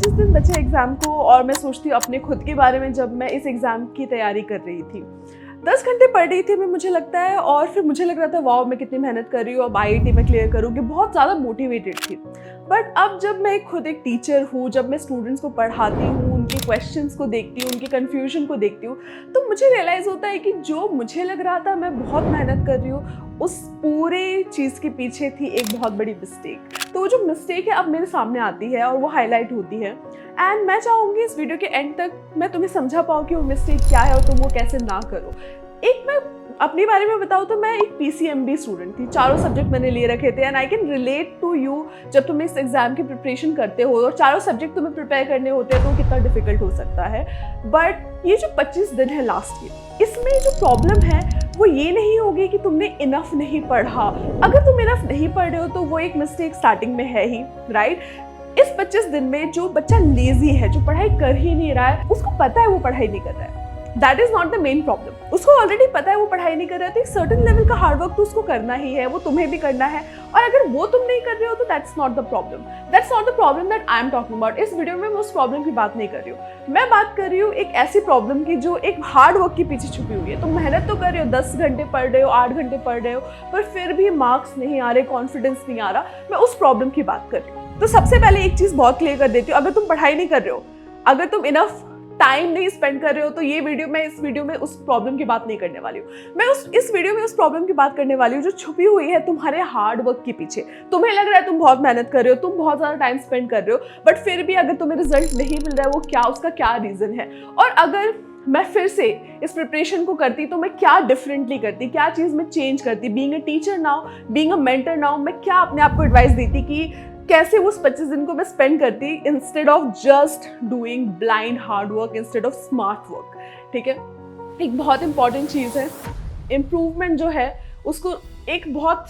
25 दिन बचे एग्ज़ाम को और मैं सोचती हूँ अपने खुद के बारे में जब मैं इस एग्ज़ाम की तैयारी कर रही थी। 10 घंटे पढ़ रही थी मैं, मुझे लगता है, और फिर मुझे लग रहा था वाओ मैं कितनी मेहनत कर रही हूँ, अब आईआईटी में क्लियर करूँगी, बहुत ज़्यादा मोटिवेटेड थी। बट अब जब मैं खुद एक टीचर हूँ, जब मैं स्टूडेंट्स को पढ़ाती हूँ, उनके क्वेश्चंस को देखती हूँ, उनके कन्फ्यूजन को देखती हूँ, तो मुझे रियलाइज़ होता है कि जो मुझे लग रहा था मैं बहुत मेहनत कर रही हूँ, उस पूरे चीज़ के पीछे थी एक बहुत बड़ी मिस्टेक। तो वो जो मिस्टेक है अब मेरे सामने आती है और वो हाईलाइट होती है, एंड मैं चाहूँगी इस वीडियो के एंड तक मैं तुम्हें समझा पाऊँ कि वो मिस्टेक क्या है और तुम वो कैसे ना करो। एक मैं अपने बारे में बताऊँ तो मैं एक PCMB स्टूडेंट थी, चारों सब्जेक्ट मैंने ले रखे थे, and I can relate to you जब तुम इस एग्जाम की प्रिपरेशन करते हो और चारों सब्जेक्ट तुम्हें प्रिपेयर करने होते हैं तो कितना डिफिकल्ट हो सकता है। बट ये जो 25 दिन है लास्ट के, इसमें जो प्रॉब्लम है वो ये नहीं होगी कि तुमने इनफ नहीं पढ़ा। अगर तुम इनफ नहीं पढ़ रहे हो तो वो एक मिस्टेक स्टार्टिंग में है ही, राइट। इस 25 दिन में जो बच्चा लेजी है, जो पढ़ाई कर ही नहीं रहा है, उसको पता है वो पढ़ाई नहीं कर रहा है, that is not the main problem. उसको ऑलरेडी पता है वो पढ़ाई नहीं कर रहा है, तो एक सर्टेन लेवल का हार्डवर्क तो उसको करना ही है, वो तुम्हें भी करना है, और अगर वो तुम नहीं कर रहे हो तो that's not the problem, that's not the problem that I am talking about. इस वीडियो में मैं उस प्रॉब्लम की बात नहीं कर रही हूँ, मैं बात कर रही हूँ एक ऐसी प्रॉब्लम की जो एक हार्ड वर्क के पीछे छुपी हुई है। तुम मेहनत तो कर रहे हो, 10 घंटे पढ़ रहे हो, 8 घंटे पढ़ रहे हो, पर फिर भी मार्क्स नहीं आ रहे, कॉन्फिडेंस नहीं आ रहा, मैं उस प्रॉब्लम की बात कर रही हूँ। तो सबसे पहले एक चीज बहुत क्लियर कर देती हूँ, अगर तुम पढ़ाई नहीं कर रहे हो, अगर तुम इनफ टाइम नहीं स्पेंड कर रहे हो, तो ये वीडियो मैं इस वीडियो में उस प्रॉब्लम की बात नहीं करने वाली हूँ। मैं इस वीडियो में उस प्रॉब्लम की बात करने वाली हूँ जो छुपी हुई है तुम्हारे हार्ड वर्क के पीछे। तुम्हें लग रहा है तुम बहुत मेहनत कर रहे हो, तुम बहुत ज़्यादा टाइम स्पेंड कर रहे हो, बट फिर भी अगर तुम्हें रिजल्ट नहीं मिल रहा है, वो क्या, उसका क्या रीज़न है, और अगर मैं फिर से इस प्रिपरेशन को करती तो मैं क्या डिफरेंटली करती, क्या चीज़ में चेंज करती, being a teacher now, being a mentor now, मैं क्या अपने आप को एडवाइस देती कि कैसे उस 25 दिन को मैं स्पेंड करती instead of just doing blind hard work, instead of smart work. ठीक है, एक बहुत इंपॉर्टेंट चीज़ है, इम्प्रूवमेंट जो है उसको एक बहुत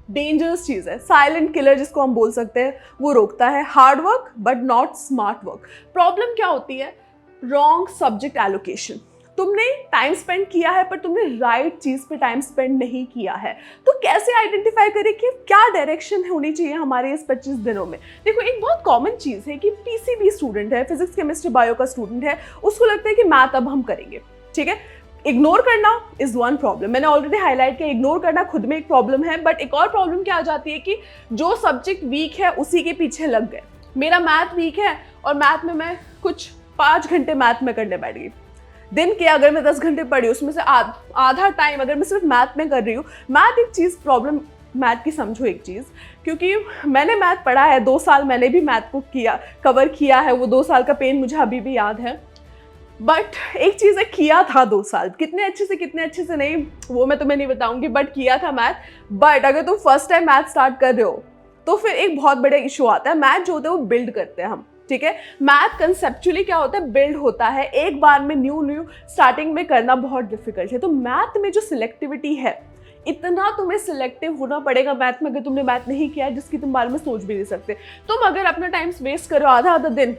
डेंजरस चीज़ है, साइलेंट किलर जिसको हम बोल सकते हैं, वो रोकता है hard work but not smart work. Problem क्या होती है? Wrong subject allocation. तुमने टाइम स्पेंड किया है पर तुमने राइट चीज़ पे टाइम स्पेंड नहीं किया है। तो कैसे आइडेंटिफाई करें कि क्या डायरेक्शन होनी चाहिए हमारे इस 25 दिनों में? देखो, एक बहुत कॉमन चीज़ है कि PCB स्टूडेंट है, फिजिक्स केमिस्ट्री बायो का स्टूडेंट है, उसको लगता है कि मैथ अब हम करेंगे। ठीक है, इग्नोर करना इज वन प्रॉब्लम, मैंने ऑलरेडी हाईलाइट किया, इग्नोर करना खुद में एक प्रॉब्लम है। बट एक और प्रॉब्लम क्या आ जाती है कि जो सब्जेक्ट वीक है उसी के पीछे लग गए। मेरा मैथ वीक है और मैथ में मैं कुछ 5 घंटे मैथ में करने बैठ गई। दिन के अगर मैं 10 घंटे पढ़ी, उसमें से आधा टाइम अगर मैं सिर्फ मैथ में कर रही हूँ। मैथ एक चीज़, प्रॉब्लम मैथ की समझो एक चीज़, क्योंकि मैंने मैथ पढ़ा है, 2 साल मैंने भी मैथ को कवर किया है, वो 2 साल का पेन मुझे अभी भी याद है। बट एक चीज़ है, किया था 2 साल, कितने अच्छे से नहीं वो मैं तुम्हें नहीं बताऊंगी, बट किया था मैथ। बट अगर तुम फर्स्ट टाइम मैथ स्टार्ट कर रहे हो तो फिर एक बहुत बड़ा इशू आता है। मैथ जो होता है वो बिल्ड करते हैं हम, ठीक है। मैथ कंसेप्चुअली क्या होता है, बिल्ड होता है, एक बार में न्यू स्टार्टिंग में करना बहुत डिफिकल्ट है। तो मैथ में जो सिलेक्टिविटी है, इतना तुम्हें सिलेक्टिव होना पड़ेगा मैथ में, अगर तुमने मैथ नहीं किया है, जिसकी तुम बारे में सोच भी नहीं सकते। तुम अगर अपना टाइम वेस्ट करो, आधा दिन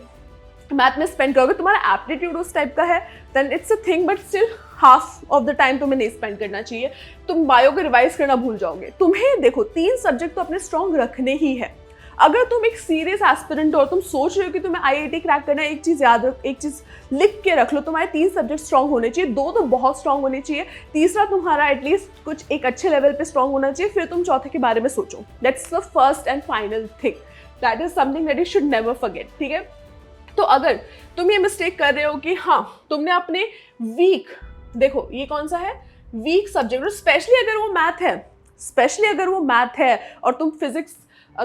मैथ में स्पेंड करोगे, तुम्हारा एप्टीट्यूड उस टाइप का है, then it's a thing, but still half of the time तुम्हें नहीं स्पेंड करना चाहिए। तुम बायो को रिवाइज करना भूल जाओगे। तुम्हें देखो 3 सब्जेक्ट तो अपने स्ट्रॉन्ग रखने ही है। अगर तुम एक सीरियस एस्पिरेंट हो और तुम सोच रहे हो कि तुम्हें IIT क्रैक करना है, एक चीज़ याद रख, एक चीज़ लिख के रख लो, तुम्हारे 3 सब्जेक्ट स्ट्रॉन्ग होने चाहिए, 2 तो बहुत स्ट्रॉन्ग होने चाहिए, तीसरा तुम्हारा एटलीस्ट कुछ एक अच्छे लेवल पे स्ट्रॉन्ग होना चाहिए, फिर तुम चौथे के बारे में सोचो। That's the first and final thing, that is something that you should never forget. ठीक है, तो अगर तुम ये मिस्टेक कर रहे हो कि हाँ तुमने अपने वीक, देखो ये कौन सा है, वीक सब्जेक्ट, और स्पेशली अगर वो मैथ है और तुम फिजिक्स,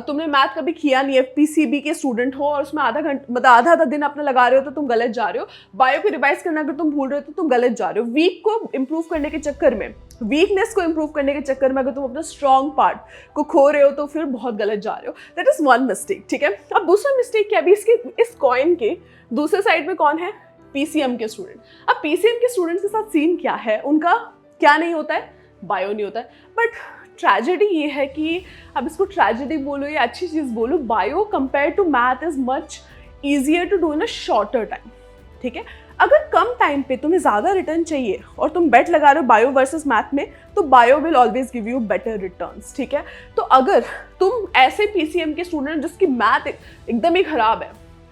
तुमने मैथ कभी किया नहीं है, PCB के स्टूडेंट हो और उसमें आधा घंटा मतलब आधा दिन अपना लगा रहे हो, तो तुम गलत जा रहे हो। बायो को रिवाइज करना अगर तुम भूल रहे हो तो तुम गलत जा रहे हो। वीक को इम्प्रूव करने के चक्कर में, वीकनेस को इम्प्रूव करने के चक्कर में अगर तुम अपना स्ट्रॉन्ग पार्ट को खो रहे हो तो फिर बहुत गलत जा रहे हो। That is one mistake. ठीक है, अब दूसरा मिस्टेक क्या है, इस कॉइन के दूसरे साइड में कौन है, PCM के स्टूडेंट। अब PCM के स्टूडेंट्स के साथ सीन क्या है, उनका क्या नहीं होता है, बायो नहीं होता है। बट ट्रेजेडी ये है कि, अब इसको ट्रेजेडी बोलो या अच्छी चीज़ बोलो, bio compare to math is much easier to do in a shorter time. ठीक है, अगर कम टाइम पे तुम्हें ज़्यादा रिटर्न चाहिए और तुम बेट लगा रहे हो बायो वर्सेस मैथ में, तो bio will always give you better returns. ठीक है, तो अगर तुम ऐसे PCM के स्टूडेंट जिसकी मैथ एकदम ही खराब है,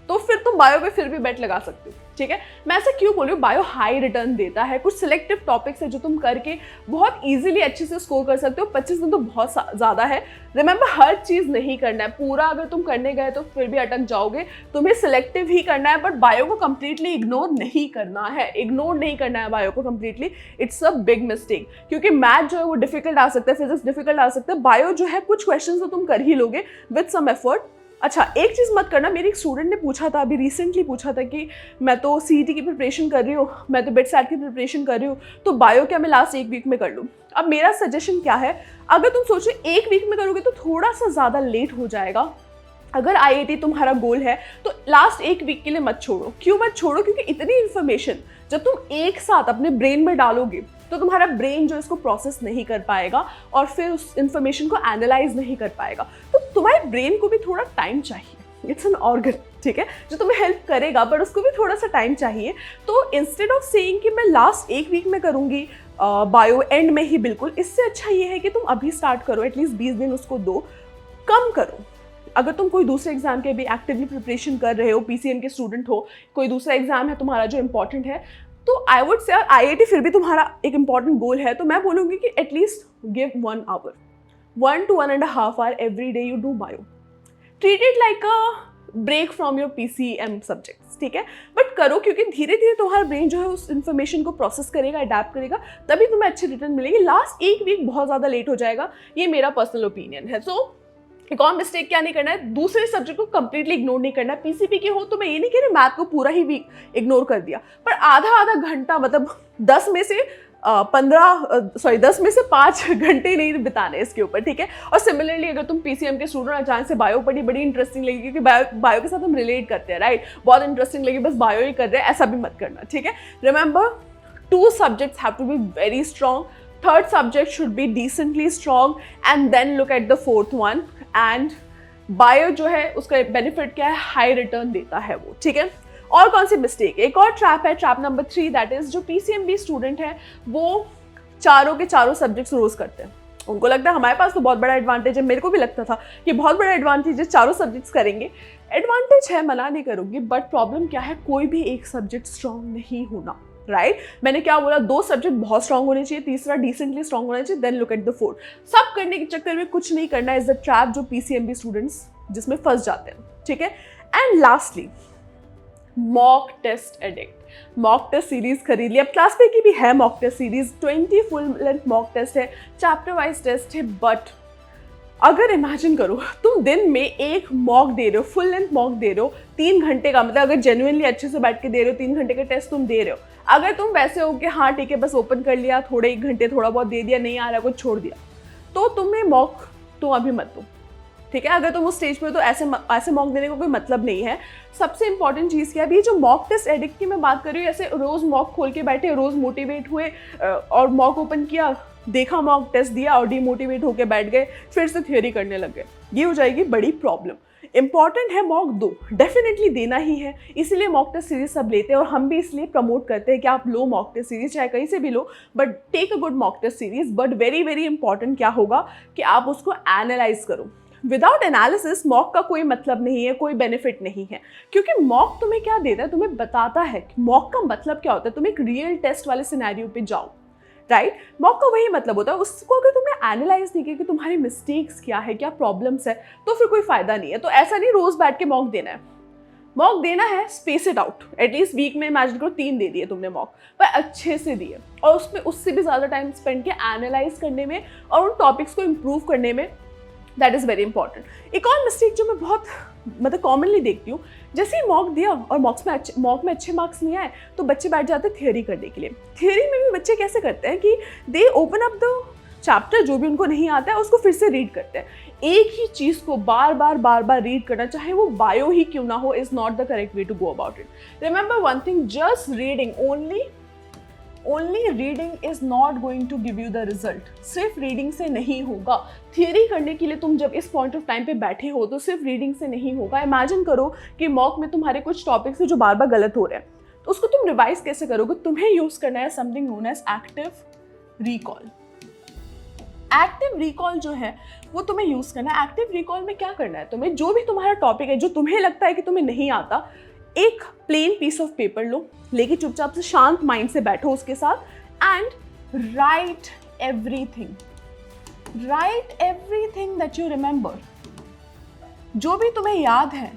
तो फिर तुम बायो पे फिर भी बेट लगा सकते हो, ठीक है। मैं ऐसा क्यों बोल रही हूँ, बायो हाई रिटर्न देता है, कुछ सिलेक्टिव टॉपिक्स है जो तुम करके बहुत इजीली अच्छे से स्कोर कर सकते हो। 25 दिन तो बहुत ज़्यादा है। रिमेंबर, हर चीज़ नहीं करना है, पूरा अगर तुम करने गए तो फिर भी अटक जाओगे, तुम्हें सिलेक्टिव ही करना है। बट बायो को कंप्लीटली इग्नोर नहीं करना है, इग्नोर नहीं करना है बायो को completely, it's a big mistake. क्योंकि मैथ जो है वो डिफिकल्ट आ सकता है, फिजिक्स डिफिकल्ट आ सकता है, बायो जो है कुछ क्वेश्चन तो तुम कर ही लोगे विद सम एफर्ट। अच्छा, एक चीज़ मत करना, मेरी एक स्टूडेंट ने पूछा था, अभी रिसेंटली पूछा था कि मैं तो सीईटी की प्रिपरेशन कर रही हूँ, मैं तो बिटसैट की प्रिपरेशन कर रही हूँ, तो बायो क्या मैं लास्ट 1 वीक में कर लूँ। अब मेरा सजेशन क्या है, अगर तुम सोचो 1 वीक में करोगे तो थोड़ा सा ज़्यादा लेट हो जाएगा। अगर आईआईटी तुम्हारा गोल है तो लास्ट 1 वीक के लिए मत छोड़ो। क्यों मत छोड़ो? क्योंकि इतनी इन्फॉर्मेशन जब तुम एक साथ अपने ब्रेन में डालोगे तो तुम्हारा ब्रेन जो इसको प्रोसेस नहीं कर पाएगा और फिर उस इन्फॉर्मेशन को एनालाइज नहीं कर पाएगा। तो तुम्हारे ब्रेन को भी थोड़ा टाइम चाहिए, इट्स एन ऑर्गन, ठीक है, जो तुम्हें हेल्प करेगा, बट उसको भी थोड़ा सा टाइम चाहिए। तो इंस्टेड ऑफ सेइंग कि मैं लास्ट 1 वीक में करूँगी बायो एंड में ही, बिल्कुल इससे अच्छा ये है कि तुम अभी स्टार्ट करो, एटलीस्ट 20 दिन उसको दो, कम करो। अगर तुम कोई दूसरे एग्जाम के भी एक्टिवली प्रिपरेशन कर रहे हो, पीसीएम के स्टूडेंट हो, कोई दूसरा एग्जाम है तुम्हारा जो इंपॉर्टेंट है, तो आई वुड से आईआईटी फिर भी तुम्हारा एक इंपॉर्टेंट गोल है, तो मैं बोलूँगी कि at least give 1 our, 1 to 1.5 hour every day you do bio. Treat it like a break from your PCM subjects, ठीक है, बट करो, क्योंकि धीरे धीरे तुम्हारा ब्रेन जो है उस इन्फॉर्मेशन को प्रोसेस करेगा, अडेप्ट करेगा, तभी तुम्हें अच्छे रिटर्न मिलेंगे। लास्ट 1 वीक बहुत ज़्यादा लेट हो जाएगा, ये मेरा पर्सनल ओपिनियन है। सो एक और मिस्टेक क्या नहीं करना है, दूसरे सब्जेक्ट को कंप्लीटली इग्नोर नहीं करना है। पीसीपी के हो तो मैं ये नहीं कह रही मैथ को पूरा ही वीक इग्नोर कर दिया, पर आधा घंटा, मतलब 10 में से 5 घंटे नहीं बिताने इसके ऊपर, ठीक है। और सिमिलरली अगर तुम पीसीएम के स्टूडेंट अचानक से बायो पढ़ी, बड़ी इंटरेस्टिंग लगी, क्योंकि बायो के साथ हम रिलेट करते हैं, राइट, बहुत इंटरेस्टिंग लगी, बस बायो ही कर रहे हैं, ऐसा भी मत करना, ठीक है। Remember, 2 subjects have to be very strong, 3rd subject should be decently strong, and then look at the 4th one. And bio जो है उसका बेनिफिट क्या है, हाई रिटर्न देता है वो, ठीक है। और कौन सी मिस्टेक, एक और ट्रैप है, ट्रैप नंबर 3, दैट इज जो पीसीएमबी स्टूडेंट है वो चारों के चारों सब्जेक्ट्स रोज करते हैं। उनको लगता है हमारे पास तो बहुत बड़ा एडवांटेज है, मेरे को भी लगता था कि बहुत बड़ा एडवांटेज है, चारों सब्जेक्ट्स करेंगे। एडवांटेज है, मना नहीं करूँगी, बट प्रॉब्लम क्या है, कोई भी एक सब्जेक्ट स्ट्रॉन्ग नहीं होना, राइट। मैंने क्या बोला, 2 सब्जेक्ट बहुत स्ट्रॉन्ग होने चाहिए, तीसरा डिसेंटली स्ट्रॉन्ग होना चाहिए, then look at the 4th। सब करने के चक्कर में कुछ नहीं करना इज द ट्रैप जो पीसीएमबी स्टूडेंट्स जिसमें फंस जाते हैं, ठीक है। And lastly, mock test addict. Mock test series खरीद ली, अब क्लास पे की भी है mock test series, 20 full length mock test है, चैप्टर वाइज टेस्ट है। बट अगर इमेजिन करो तुम दिन में एक मॉक दे रहे हो, फुल लेंथ मॉक दे रहे हो 3 घंटे का, मतलब अगर जेन्युइनली अच्छे से बैठ के दे रहे हो, 3 घंटे का टेस्ट तुम दे रहे हो। अगर तुम वैसे हो कि हाँ ठीक है बस ओपन कर लिया, थोड़े 1 घंटे थोड़ा बहुत दे दिया, नहीं आ रहा कुछ छोड़ दिया, तो तुम्हें मॉक तो अभी मत दो, ठीक है। अगर तुम उस स्टेज पे हो तो ऐसे मॉक देने का कोई मतलब नहीं है। सबसे इंपॉर्टेंट चीज़ क्या है, अभी जो मॉक टेस्ट एडिक्ट की मैं बात कर रही हूँ, ऐसे रोज़ मॉक खोल के बैठे, रोज़ मोटिवेट हुए और मॉक ओपन किया, देखा मॉक टेस्ट दिया और डीमोटिवेट होकर बैठ गए, फिर से थ्योरी करने लग गए, ये हो जाएगी बड़ी प्रॉब्लम। इंपॉर्टेंट है मॉक दो, डेफिनेटली देना ही है, इसीलिए मॉक टेस्ट सीरीज सब लेते हैं और हम भी इसलिए प्रमोट करते हैं कि आप लो मॉक टेस्ट सीरीज, चाहे कहीं से भी लो, but take a good mock test series. But very very important क्या होगा कि आप उसको एनालाइज करो। विदाउट एनालिसिस मॉक का कोई मतलब नहीं है, कोई बेनिफिट नहीं है, क्योंकि मॉक तुम्हें क्या देता है, तुम्हें बताता है कि मॉक का मतलब क्या होता है। तुम एक रियल टेस्ट वाले सिनेरियो पे जाओ, राइट। मॉक का वही मतलब होता है। उसको अगर तुमने एनालाइज नहीं किया कि तुम्हारी मिस्टेक्स क्या है, क्या प्रॉब्लम्स है, तो फिर कोई फायदा नहीं है। तो ऐसा नहीं रोज बैठ के मॉक देना है, मॉक देना है space it out, at least week में इमेजिन करो 3 दे दिए तुमने मॉक, पर अच्छे से दिए और उसमें उससे भी ज़्यादा टाइम स्पेंड किया एनालाइज करने में और उन टॉपिक्स को इम्प्रूव करने में। That is very important. एक और मिस्टेक जो मैं बहुत मतलब कॉमनली देखती हूँ, जैसे ही मॉक दिया और मॉक में अच्छे मार्क्स नहीं आए तो बच्चे बैठ जाते हैं थियोरी करने के लिए। थियोरी में भी बच्चे कैसे करते हैं कि दे ओपन अप द चैप्टर, जो भी उनको नहीं आता है उसको फिर से रीड करते हैं। एक ही चीज़ को बार बार रीड करना, चाहे वो बायो ही क्यों ना हो, is not the correct way to go about it. Remember one thing, just reading only reading is not going to give you the result. सिर्फ रीडिंग से नहीं होगा। थियरी करने के लिए तुम जब इस पॉइंट ऑफ टाइम पे बैठे हो तो सिर्फ रीडिंग से नहीं होगा। इमेजिन करो कि मॉक में तुम्हारे कुछ टॉपिक्स है जो बार बार गलत हो रहे हैं, तो उसको तुम रिवाइज कैसे करोगे? तुम्हें यूज करना है something known as active recall. Active recall जो है वो तुम्हें यूज करना है। एक्टिव रिकॉल में क्या करना है, तुम्हें जो भी तुम्हारा टॉपिक है, जो तुम्हें लगता है कि तुम्हें नहीं आता, एक प्लेन पीस ऑफ पेपर लो, लेके चुपचाप से शांत माइंड से बैठो उसके साथ and right everything that you remember. जो भी तुम्हें याद है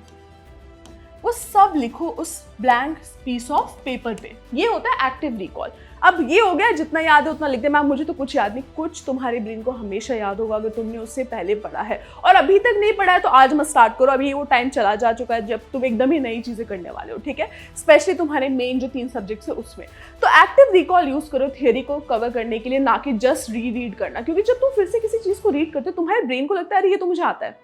वो सब लिखो उस ब्लैंक पीस ऑफ पेपर पे। ये होता है एक्टिव रिकॉल। अब ये हो गया, जितना याद है उतना लिख दे। मैम मुझे तो कुछ याद नहीं। कुछ तुम्हारे ब्रेन को हमेशा याद होगा अगर तुमने उससे पहले पढ़ा है, और अभी तक नहीं पढ़ा है तो आज मत स्टार्ट करो। अभी वो टाइम चला जा चुका है जब तुम एकदम ही नई चीज़ें करने वाले हो, ठीक है, स्पेशली तुम्हारे मेन जो 3 सब्जेक्ट्स है उसमें। तो एक्टिव रिकॉल यूज़ करो थियोरी को कवर करने के लिए, ना कि जस्ट रीड करना। क्योंकि जब तुम फिर से किसी चीज़ को रीड करते हो तुम्हारे ब्रेन को लगता है अरे ये तो मुझे आता है,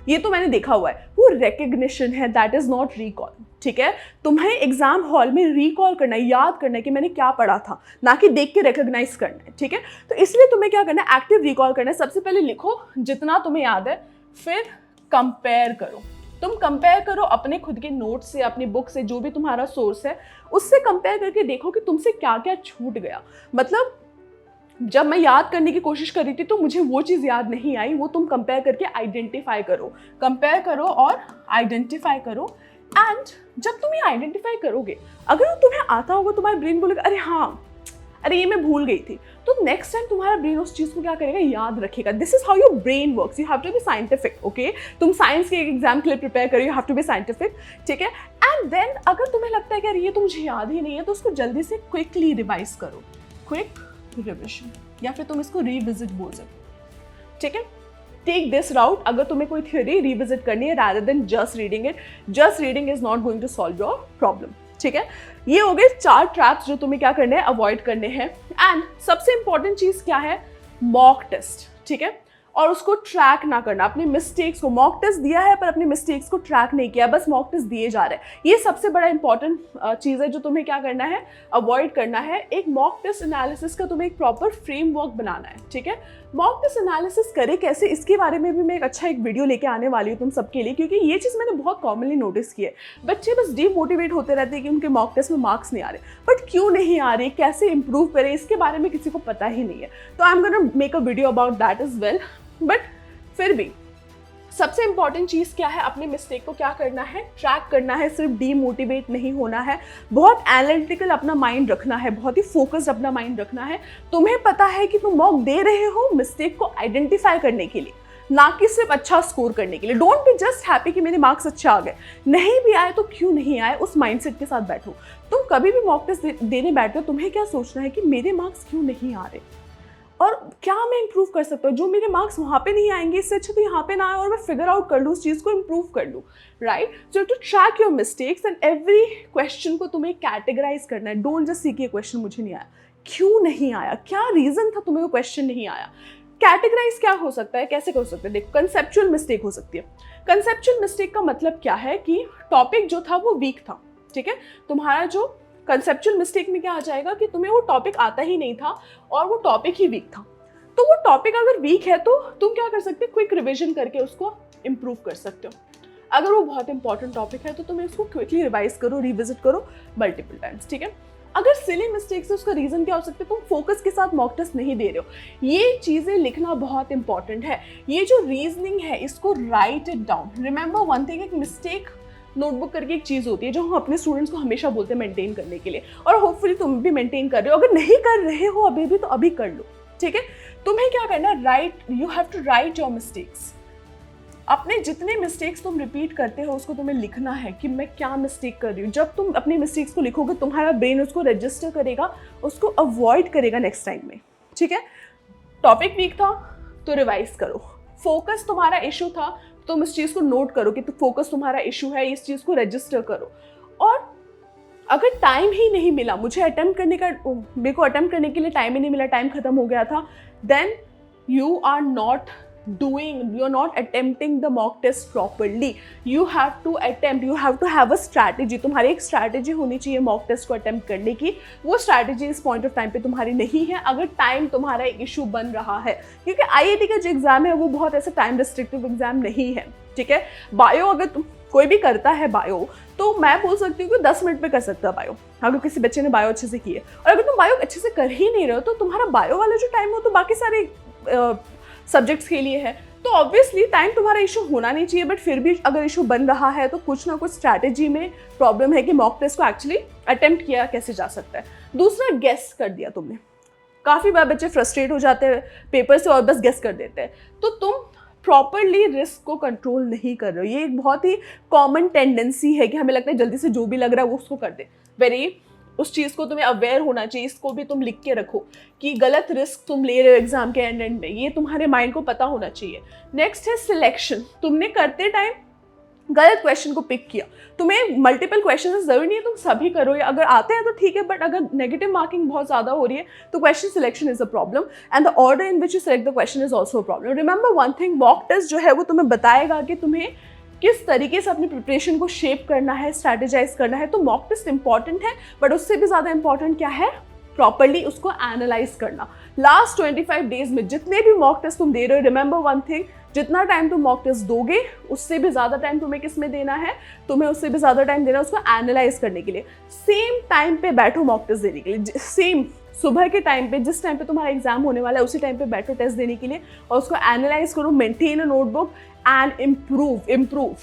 ये तो मैंने देखा हुआ है। वो रिकग्निशन है, दैट इज नॉट रिकॉल, ठीक है। तुम्हें एग्जाम हॉल में रिकॉल करना है, याद करना है कि मैंने क्या पढ़ा था, ना कि देख के रिकॉग्नाइज करना है, ठीक है। तो इसलिए तुम्हें क्या करना है, एक्टिव रिकॉल करना है। सबसे पहले लिखो जितना तुम्हें याद है, फिर कंपेयर करो। तुम कंपेयर करो अपने खुद के नोट से, अपनी बुक से, जो भी तुम्हारा सोर्स है उससे कंपेयर करके देखो कि तुमसे क्या क्या छूट गया। मतलब जब मैं याद करने की कोशिश कर रही थी तो मुझे वो चीज़ याद नहीं आई, वो तुम कंपेयर करके आइडेंटिफाई करो। कंपेयर करो और आइडेंटिफाई करो। एंड जब तुम ये आइडेंटिफाई करोगे, अगर तुम्हें आता होगा, तुम्हारा ब्रेन बोलेगा अरे हाँ, अरे ये मैं भूल गई थी, तो नेक्स्ट टाइम तुम्हारा ब्रेन उस चीज़ को क्या करेगा, याद रखेगा। This is how your brain works. You have to be scientific, okay. तुम साइंस के एग्जाम के लिए प्रिपेयर करो, you have to be scientific, ठीक है। एंड देन अगर तुम्हें लगता है कि अरे ये तो मुझे याद ही नहीं है, तो उसको जल्दी से क्विकली रिवाइज करो, क्विक रिविजन, या फिर तुम इसको रिविजिट बोल सकते, ठीक है। टेक दिस राउट अगर तुम्हें कोई थ्योरी रिविजिट करनी है, rather than just reading it. Just reading is not going to solve your problem, ठीक है। ये हो गए 4 ट्रैप्स जो तुम्हें क्या करने हैं, अवॉइड करने हैं। एंड सबसे इंपॉर्टेंट चीज क्या है, मॉक टेस्ट, ठीक है। और उसको ट्रैक ना करना, अपने मिस्टेक्स को। मॉक टेस्ट दिया है पर अपने मिस्टेक्स को ट्रैक नहीं किया, बस मॉक टेस्ट दिए जा रहे हैं। ये सबसे बड़ा इंपॉर्टेंट चीज़ है जो तुम्हें क्या करना है, अवॉइड करना है। एक मॉक टेस्ट एनालिसिस का तुम्हें एक प्रॉपर फ्रेमवर्क बनाना है, ठीक है। मॉक टेस्ट एनालिसिस करे कैसे, इसके बारे में भी मैं एक वीडियो लेके आने वाली हूँ तुम सबके लिए, क्योंकि ये चीज़ मैंने बहुत कॉमनली नोटिस की है। बच्चे बस डीमोटिवेट होते रहते हैं कि उनके मॉक टेस्ट में मार्क्स नहीं आ रहे, बट क्यों नहीं आ रहे, कैसे इंप्रूव करें, इसके बारे में किसी को पता ही नहीं है। तो आई am gonna make a video about that is well. But फिर भी सबसे इंपॉर्टेंट चीज़ क्या है, अपने मिस्टेक को क्या करना है, ट्रैक करना है। सिर्फ डीमोटिवेट नहीं होना है, बहुत एनालिटिकल अपना माइंड रखना है, बहुत ही फोकस्ड अपना माइंड रखना है। तुम्हें पता है कि तुम मॉक दे रहे हो मिस्टेक को आइडेंटिफाई करने के लिए, ना कि सिर्फ अच्छा स्कोर करने के लिए। डोंट बी जस्ट हैप्पी कि मेरे मार्क्स अच्छे आ गए, नहीं भी आए तो क्यों नहीं आए, उस माइंडसेट के साथ बैठो। तुम कभी भी मॉक टेस्ट देने बैठते हो, तुम्हें क्या सोचना है कि मेरे मार्क्स क्यों नहीं आ रहे और क्या मैं इंप्रूव कर सकता हूँ। जो मेरे मार्क्स वहाँ पे नहीं आएंगे, इससे अच्छा तो यहाँ पे ना आए और मैं फिगर आउट कर लूँ, उस चीज़ को इंप्रूव कर लूँ, right. So to track your mistakes and every question को तुम्हें कैटेगराइज करना है। डोंट जस्ट सी कि ये क्वेश्चन मुझे नहीं आया, क्यों नहीं आया, क्या रीज़न था तुम्हें वो क्वेश्चन नहीं आया। कैटेगराइज क्या हो सकता है, कैसे कर सकते हैं, देखो कंसेप्चुअल मिस्टेक हो सकती है। कंसेप्चुअल मिस्टेक का मतलब क्या है कि टॉपिक जो था वो वीक था, ठीक है। तुम्हारा जो कंसेप्चुअल मिस्टेक में क्या आ जाएगा कि तुम्हें वो टॉपिक आता ही नहीं था और वो टॉपिक ही वीक था। तो वो टॉपिक अगर वीक है तो तुम क्या कर सकते हो, क्विक रिवीजन करके उसको इम्प्रूव कर सकते हो। अगर वो बहुत इंपॉर्टेंट टॉपिक है तो तुम इसको क्विकली रिवाइज करो, रिविजिट करो मल्टीपल टाइम्स, ठीक है। अगर सिली मिस्टेक्स है, उसका रीजन क्या हो सकता है, तुम फोकस के साथ मॉक टेस्ट नहीं दे रहे हो। ये चीजें लिखना बहुत इंपॉर्टेंट है। ये जो रीजनिंग है इसको right it down. Remember one thing, एक मिस्टेक नोटबुक करके एक चीज़ होती है जो हम अपने स्टूडेंट्स को हमेशा बोलते हैं मेंटेन करने के लिए, और होपफुली तुम भी मेंटेन कर रहे हो। अगर नहीं कर रहे हो अभी भी तो अभी कर लो, ठीक है। तुम्हें क्या करना है, right, you have to write your mistakes. अपने जितने मिस्टेक्स तुम रिपीट करते हो उसको तुम्हें लिखना है कि मैं क्या मिस्टेक कर रही हूँ। जब तुम अपनी मिस्टेक्स को लिखोगे तुम्हारा ब्रेन उसको रजिस्टर करेगा, उसको अवॉइड करेगा नेक्स्ट टाइम में, ठीक है। टॉपिक वीक था तो रिवाइज करो। फोकस तुम्हारा इशू था, तुम इस चीज़ को नोट करो कि फोकस तुम्हारा इशू है, इस चीज़ को रजिस्टर करो। और अगर टाइम ही नहीं मिला, मुझे अटेम्प्ट करने का, मेरे को अटेम्प्ट करने के लिए टाइम ही नहीं मिला, टाइम खत्म हो गया था, then you are not attempting the mock test properly. You have to attempt, you have to have a strategy. तुम्हारी एक स्ट्रैटेजी होनी चाहिए मॉक टेस्ट को अटेम्प्ट करने की। वो स्ट्रैटेजी इस पॉइंट ऑफ टाइम पे तुम्हारी नहीं है, अगर टाइम तुम्हारा एक इशू बन रहा है। क्योंकि IIT का जो एग्जाम है वो बहुत ऐसा टाइम रिस्ट्रिक्टिव एग्जाम नहीं है, ठीक है। बायो अगर तुम कोई भी करता है बायो, तो मैं बोल सकती हूँ कि 10 मिनट में कर सकता है बायो, अगर किसी बच्चे ने बायो अच्छे से की है। और अगर तुम बायो अच्छे से कर ही नहीं रहे हो तो तुम्हारा बायो वाला जो टाइम हो तो बाकी सारे सब्जेक्ट्स के लिए है। तो ऑब्वियसली टाइम तुम्हारा इशू होना नहीं चाहिए, बट फिर भी अगर इशू बन रहा है तो कुछ ना कुछ स्ट्रैटेजी में प्रॉब्लम है कि मॉक टेस्ट को एक्चुअली अटेम्प्ट किया कैसे जा सकता है। दूसरा, गेस कर दिया तुमने। काफ़ी बार बच्चे फ्रस्ट्रेट हो जाते हैं पेपर से और बस गेस कर देते हैं, तो तुम प्रॉपरली रिस्क को कंट्रोल नहीं कर रहे हो। ये एक बहुत ही कॉमन टेंडेंसी है कि हमें लगता है जल्दी से जो भी लग रहा है वो उसको कर दे। उस चीज़ को तुम्हें अवेयर होना चाहिए, इसको भी तुम लिख के रखो कि गलत रिस्क तुम ले रहे हो एग्जाम के एंड में, ये तुम्हारे माइंड को पता होना चाहिए। नेक्स्ट है सिलेक्शन। तुमने करते टाइम गलत क्वेश्चन को पिक किया। तुम्हें मल्टीपल क्वेश्चन ज़रूरी नहीं है तुम सभी करो, या अगर आते हैं तो ठीक है, बट अगर नेगेटिव मार्किंग बहुत ज़्यादा हो रही है तो question selection is a problem and the order in which you select the question is also a problem. Remember one thing, mock test जो है वो तुम्हें बताएगा कि तुम्हें किस तरीके से अपनी प्रिपरेशन को शेप करना है, स्ट्रैटेजाइज करना है। तो मॉक टेस्ट इंपॉर्टेंट है, बट उससे भी ज़्यादा इंपॉर्टेंट क्या है, प्रॉपरली उसको एनालाइज करना। लास्ट 25 डेज में जितने भी मॉक टेस्ट तुम दे रहे हो, रिमेंबर वन थिंग, जितना टाइम तुम मॉक टेस्ट दोगे उससे भी ज़्यादा टाइम तुम्हें किस में देना है, तुम्हें उससे भी ज़्यादा टाइम देना है उसको एनालाइज करने के लिए। सेम टाइम पे बैठो मॉक टेस्ट देने के लिए, सेम सुबह के टाइम पे, जिस टाइम पे तुम्हारा एग्जाम होने वाला है उसी टाइम पे बैठो टेस्ट देने के लिए और उसको एनालाइज करो, maintain a notebook and improve.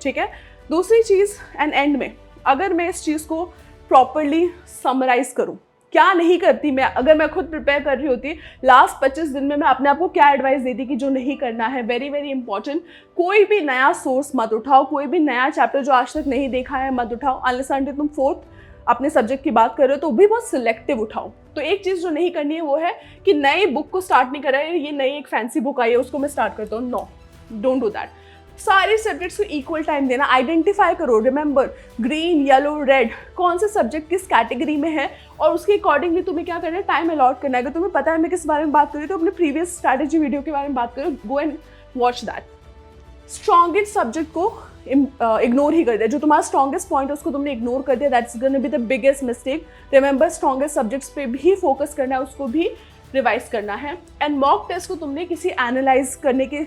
ठीक है। दूसरी चीज़ एंड एंड में, अगर मैं इस चीज़ को प्रॉपरली समराइज करूँ, क्या नहीं करती मैं, अगर मैं खुद प्रिपेयर कर रही होती लास्ट 25 दिन में मैं अपने आप को क्या एडवाइस देती कि जो नहीं करना है। वेरी वेरी इंपॉर्टेंट, कोई भी नया सोर्स मत उठाओ, कोई भी नया चैप्टर जो आज तक नहीं देखा है मत उठाओ, अनलेस अनटिल तुम 4th अपने सब्जेक्ट की बात कर रहे हो तो भी बहुत सिलेक्टिव उठाओ। तो एक चीज़ जो नहीं करनी है वो है कि नई बुक को स्टार्ट नहीं कर रहा है, ये नई एक फैंसी बुक आई है उसको मैं स्टार्ट करता हूँ, नो, डोंट डू दैट। सारे सब्जेक्ट्स को इक्वल टाइम देना, आइडेंटिफाई करो, रिमेंबर ग्रीन, येलो, रेड, कौन से सब्जेक्ट किस कैटेगरी में है और उसके अकॉर्डिंगली तुम्हें क्या करना है, टाइम अलॉट करना है। अगर तुम्हें पता है मैं किस बारे में बात कर रही हूँ तो अपने प्रीवियस स्ट्रैटेजी वीडियो के बारे में बात करो, go and watch that. Strongest subject को इग्नोर ही कर दिया, जो तुम्हारा स्ट्रॉन्गेस्ट पॉइंट है उसको तुमने इग्नोर कर दिया, that's gonna be the biggest mistake. Remember strongest subjects पे भी फोकस करना है, उसको भी रिवाइज करना है। एंड मॉक टेस्ट को तुमने किसी एनालाइज करने के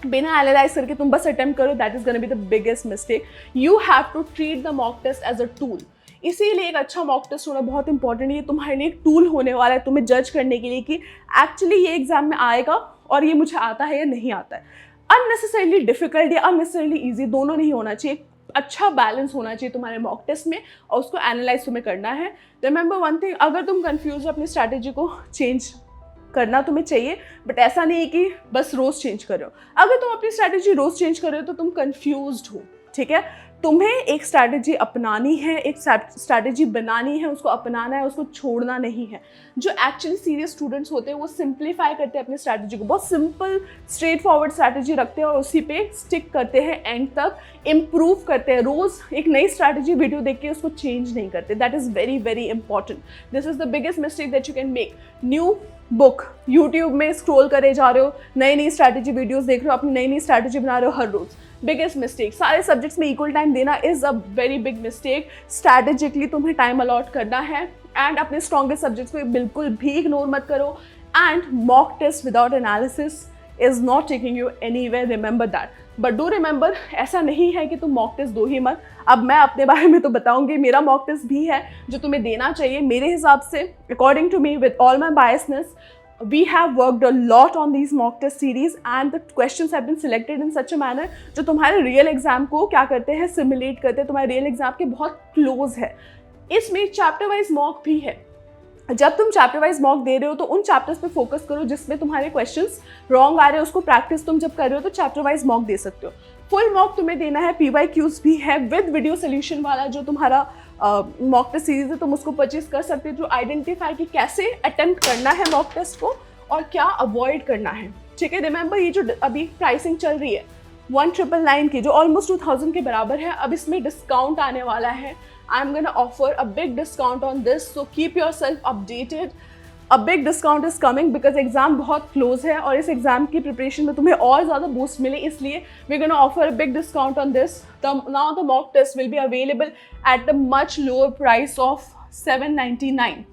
बिना एनालाइज करके तुम बस अटेम्प्ट करो, that is gonna be the biggest mistake. You have to treat the mock test as a tool. इसीलिए एक अच्छा मॉक टेस्ट होना बहुत इंपॉर्टेंट है, ये तुम्हारे लिए एक टूल होने वाला है तुम्हें जज करने के लिए कि एक्चुअली ये एग्जाम में आएगा और ये मुझे आता है या नहीं आता है। अननेसेसरीली डिफिकल्ट या अननेसेसरीली ईजी दोनों नहीं होना चाहिए, अच्छा बैलेंस होना चाहिए तुम्हारे मॉक टेस्ट में और उसको एनालाइज तुम्हें करना है। रिमेंबर वन थिंग, अगर तुम कंफ्यूज हो अपनी स्ट्रैटेजी को चेंज करना तुम्हें चाहिए, बट ऐसा नहीं है कि बस रोज़ चेंज कर रहे हो। अगर तुम अपनी स्ट्रैटेजी रोज़ चेंज कर रहे हो तो तुम कंफ्यूज्ड हो। ठीक है, तुम्हें एक स्ट्रैटेजी अपनानी है, एक स्ट्रैटेजी बनानी है, उसको अपनाना है, उसको छोड़ना नहीं है। जो एक्चुअली सीरियस स्टूडेंट्स होते हैं वो सिंप्लीफाई करते हैं अपनी स्ट्रैटेजी को, बहुत सिंपल स्ट्रेट फॉरवर्ड स्ट्रैटेजी रखते हैं और उसी पे स्टिक करते हैं एंड तक, इम्प्रूव करते हैं। रोज़ एक नई स्ट्रैटेजी वीडियो देख के उसको चेंज नहीं करते, that is very very important. This is the biggest mistake that you can make. New book, YouTube में स्क्रॉल करे जा रहे हो, नई नई स्ट्रैटेजी वीडियोस देख रहे हो, अपनी नई नई स्ट्रैटेजी बना रहे हो हर रोज़, बिगेस्ट मिस्टेक। सारे सब्जेक्ट्स में इक्वल टाइम देना is a very big mistake. Strategically तुम्हें टाइम अलॉट करना है एंड अपने स्ट्रॉन्गेस्ट सब्जेक्ट्स को बिल्कुल भी इग्नोर मत करो। And mock test without analysis is not taking you anywhere, remember that. But do remember, ऐसा नहीं है कि तुम मॉक टेस्ट दो ही मत। अब मैं अपने बारे में तो बताऊंगी, मेरा मॉक टेस्ट भी है जो तुम्हें देना चाहिए मेरे हिसाब से, according to me, with all my biasness. We have worked a lot on these mock test series and the questions have been selected in such a manner जो तुम्हारे रियल एग्जाम को क्या करते हैं, सिमुलेट करते हैं, तुम्हारे रियल एग्जाम के बहुत क्लोज है। इसमें चैप्टर वाइज मॉक भी है। जब तुम चैप्टर वाइज मॉक दे रहे हो तो उन चैप्टर्स पे फोकस करो जिसमें तुम्हारे क्वेश्चंस रॉन्ग आ रहे हैं, उसको प्रैक्टिस तुम जब कर रहे हो तो चैप्टर वाइज मॉक दे सकते हो। फुल मॉक तुम्हें देना है, PYQs भी है विद वीडियो सोल्यूशन वाला, जो तुम्हारा मॉक टेस्ट सीरीज है, तुम उसको परचेज कर सकते हो, जो आइडेंटिफाई कि कैसे अटेम्प्ट करना है मॉक टेस्ट को और क्या अवॉइड करना है। ठीक है, रिमेंबर ये जो अभी प्राइसिंग चल रही है 1999 की, जो ऑलमोस्ट 2000 के बराबर है, अब इसमें डिस्काउंट आने वाला है। आई am gonna offer a big discount on this, so keep your self updated. A big discount is coming because exam बहुत क्लोज है और इस एग्जाम की प्रिपरेशन में तुम्हें और ज़्यादा बूस्ट मिले, इसलिए we gonna offer a big discount on this. Now the mock test will be available at a much lower price of 799,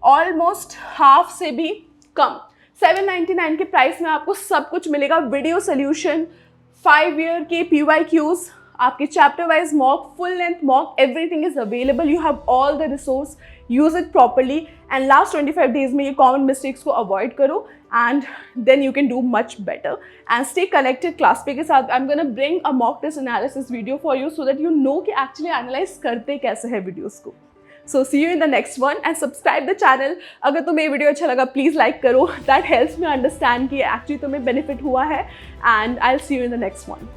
almost half से भी कम। 799 के प्राइस में आपको सब कुछ मिलेगा, वीडियो सोल्यूशन, 5 ईयर के PYQs, आपके chapter wise mock, full length mock, everything is available, you have all the resource, use it properly and last 25 days में ये कॉमन मिस्टेक्स को अवॉइड करो and then you can do much better and stay connected class पे के साथ. I am gonna bring a mock test analysis video for you so that you know कि actually analyse करते कैसे है videos को. So see you in the next one and subscribe the channel. अगर तुम्हें ये वीडियो अच्छा लगा प्लीज़ लाइक करो. That helps me understand कि actually तुम्हें benefit हुआ है and I'll see you in the next one.